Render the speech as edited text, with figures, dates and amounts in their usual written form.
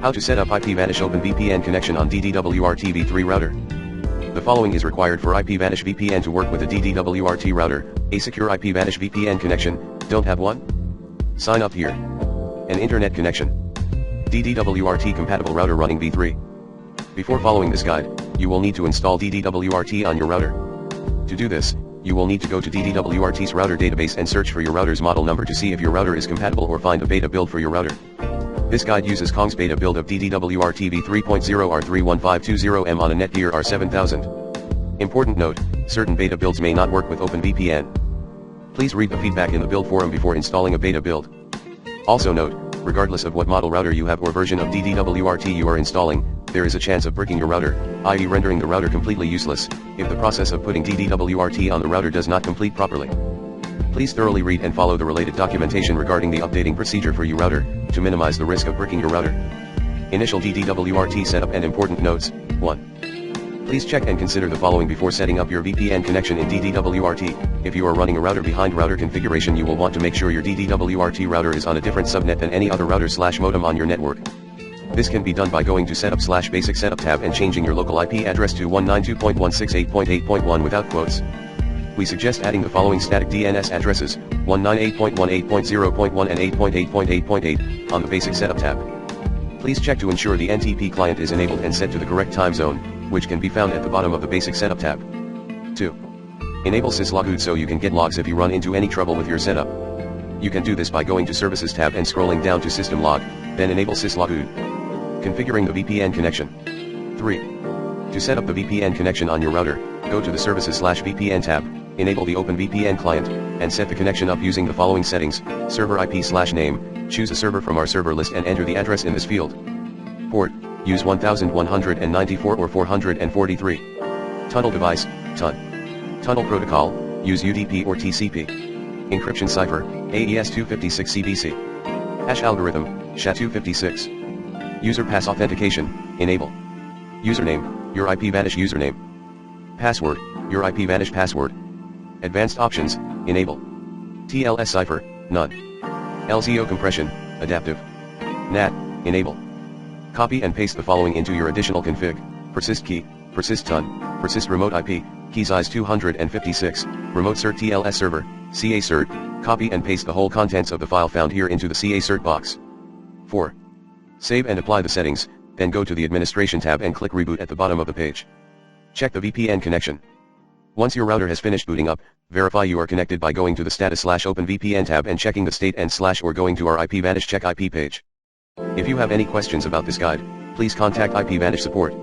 How to set up IPVanish OpenVPN connection on DD-WRT v3 router. The following is required for IPVanish VPN to work with a DD-WRT router. A secure IPVanish VPN connection. Don't have one? Sign up here. An internet connection. DD-WRT compatible router running v3. Before following this guide, you will need to install DD-WRT on your router. To do this, you will need to go to DD-WRT's router database and search for your router's model number to see if your router is compatible or find a beta build for your router. This guide uses Kong's beta build of DD-WRT v3.0 R31520M on a Netgear R7000. Important note, certain beta builds may not work with OpenVPN. Please read the feedback in the build forum before installing a beta build. Also note, regardless of what model router you have or version of DD-WRT you are installing, there is a chance of bricking your router, i.e. rendering the router completely useless, if the process of putting DD-WRT on the router does not complete properly. Please thoroughly read and follow the related documentation regarding the updating procedure for your router, to minimize the risk of bricking your router. Initial DD-WRT setup and important notes. 1. Please check and consider the following before setting up your VPN connection in DD-WRT. If you are running a router behind router configuration, you will want to make sure your DD-WRT router is on a different subnet than any other router/modem on your network. This can be done by going to Setup/Basic Setup tab and changing your local IP address to 192.168.8.1 without quotes. We suggest adding the following static DNS addresses, 198.1.8.0.1 and 8.8.8.8, on the Basic Setup tab. Please check to ensure the NTP client is enabled and set to the correct time zone, which can be found at the bottom of the Basic Setup tab. 2. Enable sysloghood so you can get logs if you run into any trouble with your setup. You can do this by going to Services tab and scrolling down to System Log, then enable sysloghood. Configuring the VPN connection. 3. To set up the VPN connection on your router, go to the Services/VPN tab, enable the OpenVPN client, and set the connection up using the following settings: server IP/name, choose a server from our server list and enter the address in this field. Port, use 1194 or 443. Tunnel device, TUN. Tunnel protocol, use UDP or TCP. Encryption cipher, AES-256 CBC. Hash algorithm, SHA-256. User pass authentication, enable. Username, your IPVanish username. Password, your IPVanish password. Advanced options, enable. TLS cipher, none. LZO compression, adaptive. NAT, enable. Copy and paste the following into your additional config: persist key, persist TUN, persist remote IP, key size 256, remote cert TLS server, CA cert. Copy and paste the whole contents of the file found here into the CA cert box. 4. Save and apply the settings, then go to the Administration tab and click Reboot at the bottom of the page. Check the VPN connection. Once your router has finished booting up, verify you are connected by going to the Status/OpenVPN tab and checking the state and / or going to our IPVanish Check IP page. If you have any questions about this guide, please contact IPVanish support.